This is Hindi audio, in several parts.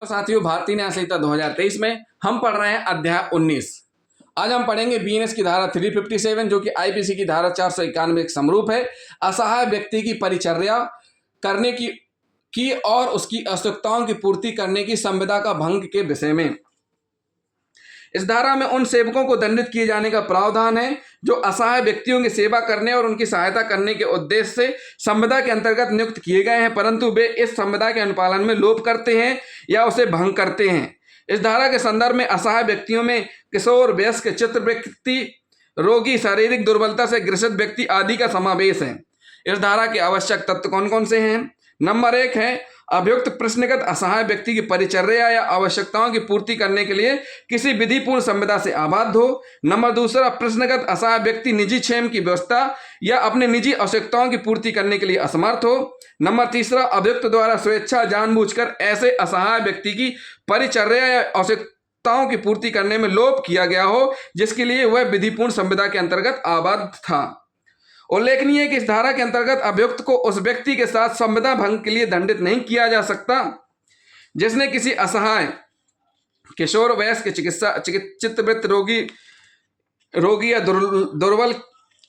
साथियों, भारतीय न्याय संहिता 2023 में हम पढ़ रहे हैं अध्याय 19। आज हम पढ़ेंगे बीएनएस की धारा 357 जो कि आईपीसी की धारा 491 एक समरूप है। असहाय व्यक्ति की परिचर्या करने की और उसकी आवश्यकताओं की पूर्ति करने की संविदा का भंग के विषय में। इस धारा में उन सेवकों को दंडित किए जाने का प्रावधान है जो असहाय व्यक्तियों की सेवा करने और उनकी सहायता करने के उद्देश्य से संविदा के अंतर्गत नियुक्त किए गए हैं, परंतु वे इस संविदा के अनुपालन में लोप करते हैं या उसे भंग करते हैं। इस धारा के संदर्भ में असहाय व्यक्तियों में किशोर, वयस्क, चित्त व्यक्ति, रोगी, शारीरिक दुर्बलता से ग्रसित व्यक्ति आदि का समावेश है। इस धारा के आवश्यक तत्व कौन कौन से हैं? नंबर 1 है अभियुक्त प्रश्नगत असहाय व्यक्ति की परिचर्या या आवश्यकताओं की पूर्ति करने के लिए किसी विधिपूर्ण संविदा से आबद्ध हो। नंबर 2 प्रश्नगत असहाय व्यक्ति निजी क्षेम की व्यवस्था या अपने निजी आवश्यकताओं की पूर्ति करने के लिए असमर्थ हो। नंबर 3 अभियुक्त द्वारा स्वेच्छा जानबूझकर ऐसे असहाय व्यक्ति की परिचर्या या आवश्यकताओं की पूर्ति करने में लोप किया गया हो जिसके लिए वह विधिपूर्ण संविदा के अंतर्गत आबद्ध था। उल्लेखनीय है कि इस धारा के अंतर्गत अभियुक्त को उस व्यक्ति के साथ संविदा भंग के लिए दंडित नहीं किया जा सकता जिसने किसी असहाय, किशोर, वयस्क, चित्तवृत्त रोगी या दुर्बल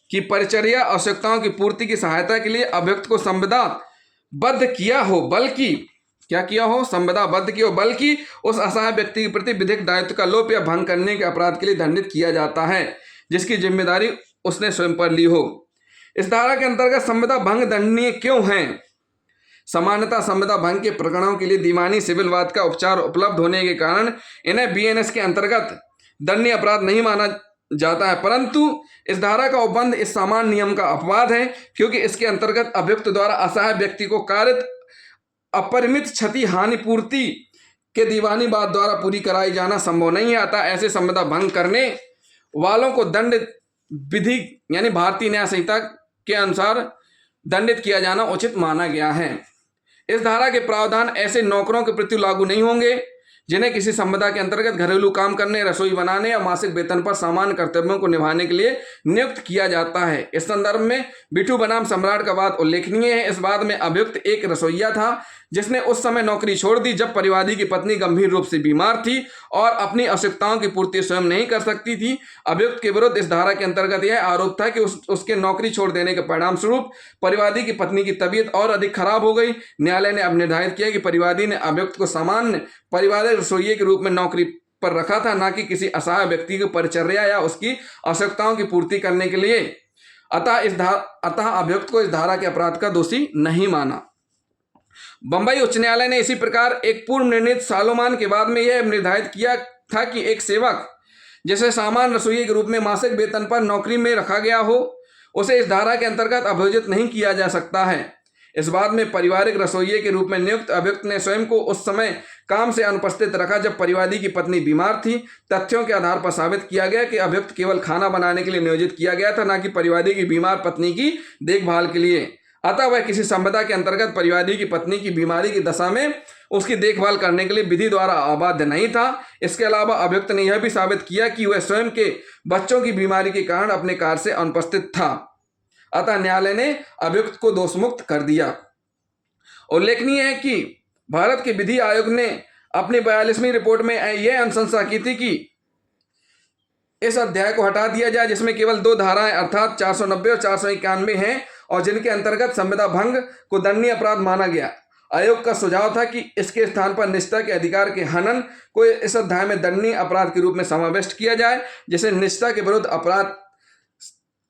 की परिचर्या आवश्यकताओं की पूर्ति की सहायता के लिए अभियुक्त को संविदाबद्ध किया हो, बल्कि क्या किया हो? संविदाबद्ध किया हो, बल्कि उस असहाय व्यक्ति के प्रति विधिक दायित्व का लोप या भंग करने के अपराध के लिए दंडित किया जाता है जिसकी जिम्मेदारी उसने स्वयं पर ली हो। इस धारा के अंतर्गत संविदा भंग दंडनीय क्यों है? सामान्यतः संविदा भंग के प्रकरणों के लिए दीवानी सिविल वाद का उपचार उपलब्ध होने के कारण इन्हें बीएनएस के अंतर्गत दंडनीय अपराध नहीं माना जाता है, परंतु इस धारा का उपबंध इस सामान्य नियम का अपवाद है क्योंकि इसके अंतर्गत अभियुक्त द्वारा असहाय व्यक्ति को कारित अपरिमित क्षति हानि पूर्ति के दीवानी वाद द्वारा पूरी कराई जाना संभव नहीं है। अतः ऐसे संविदा भंग करने वालों को दंड विधि यानी भारतीय न्याय संहिता के अनुसार दंडित किया जाना उचित माना गया है। इस धारा के प्रावधान ऐसे नौकरों के प्रति लागू नहीं होंगे जिन्हें किसी संविदा के अंतर्गत घरेलू काम करने, रसोई बनाने या मासिक वेतन पर सामान्य कर्तव्यों को निभाने के लिए नियुक्त किया जाता है। इस संदर्भ में बिट्टू बनाम सम्राट का वाद उल्लेखनीय है। इस वाद में अभियुक्त एक रसोइया था जिसने उस समय नौकरी छोड़ दी जब परिवादी की पत्नी गंभीर रूप से बीमार थी और अपनी आवश्यकताओं की पूर्ति स्वयं नहीं कर सकती थी। अभियुक्त के विरुद्ध इस धारा के अंतर्गत यह आरोप था कि उसके नौकरी छोड़ देने के परिणाम स्वरूप परिवादी की पत्नी की तबीयत और अधिक खराब हो गई। न्यायालय ने अब निर्धारित किया कि परिवादी ने अभियुक्त को सामान्य पारिवारिक रसोइये के रूप में नौकरी पर रखा था, न कि किसी असहाय व्यक्ति की परिचर्या या उसकी आवश्यकताओं की पूर्ति करने के लिए। अतः अभियुक्त को इस धारा के अपराध का दोषी नहीं माना। बंबई उच्च न्यायालय ने इसी प्रकार एक पूर्व निर्णीत सालोमान के बाद में यह निर्धारित किया था कि एक सेवक जिसे सामान्य रसोइये के रूप में मासिक वेतन पर नौकरी में रखा गया हो उसे इस धारा के अंतर्गत अभियोजित नहीं किया जा सकता है। इस बात में पारिवारिक रसोइये के रूप में नियुक्त अभियुक्त ने स्वयं को उस समय काम से अनुपस्थित रखा जब परिवादी की पत्नी बीमार थी। तथ्यों के आधार पर साबित किया गया कि अभियुक्त केवल खाना बनाने के लिए नियोजित किया गया था, न कि परिवादी की बीमार पत्नी की देखभाल के लिए। अतः वह किसी संविदा के अंतर्गत परिवादी की पत्नी की बीमारी की दशा में उसकी देखभाल करने के लिए विधि द्वारा आबद्ध नहीं था। इसके अलावा अभियुक्त ने यह भी साबित किया कि वह स्वयं के बच्चों की बीमारी के कारण अपने कार्य से अनुपस्थित था। अतः न्यायालय ने अभियुक्त को दोषमुक्त कर दिया। उल्लेखनीय है कि भारत के विधि आयोग ने अपनी 42वीं रिपोर्ट में यह अनुशंसा की थी कि इस अध्याय को हटा दिया जाए जिसमें केवल 2 धाराएं अर्थात 490 और 491 हैं और जिनके अंतर्गत संविदा भंग को दंडनीय अपराध माना गया। आयोग का सुझाव था कि इसके स्थान पर निजता के अधिकार के हनन को इस अध्याय में दंडनीय अपराध के रूप में समाविष्ट किया जाए जिसे निजता के विरुद्ध अपराध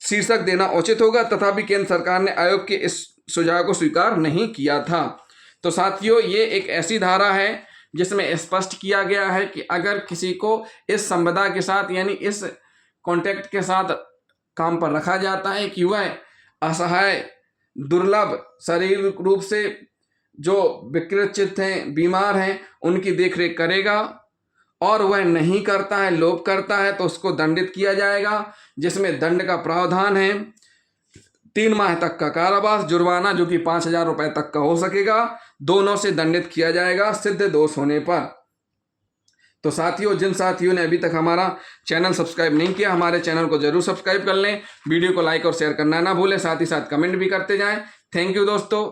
शीर्षक देना उचित होगा। तथापि केंद्र सरकार ने आयोग के इस सुझाव को स्वीकार नहीं किया था। तो साथियों, ये एक ऐसी धारा है जिसमें स्पष्ट किया गया है कि अगर किसी को इस संविदा के साथ यानी इस कॉन्ट्रैक्ट के साथ काम पर रखा जाता है कि वह असहाय, दुर्लभ, शारीरिक रूप से जो विकृत हैं, बीमार हैं, उनकी देखरेख करेगा और वह नहीं करता है, लोप करता है, तो उसको दंडित किया जाएगा जिसमें दंड का प्रावधान है 3 माह तक का कारावास, जुर्माना जो कि 5,000 रुपये तक का हो सकेगा, दोनों से दंडित किया जाएगा सिद्ध दोष होने पर। तो साथियों, जिन साथियों ने अभी तक हमारा चैनल सब्सक्राइब नहीं किया, हमारे चैनल को जरूर सब्सक्राइब कर लें। वीडियो को लाइक और शेयर करना ना भूलें, साथ ही साथ कमेंट भी करते जाएं। थैंक यू दोस्तों।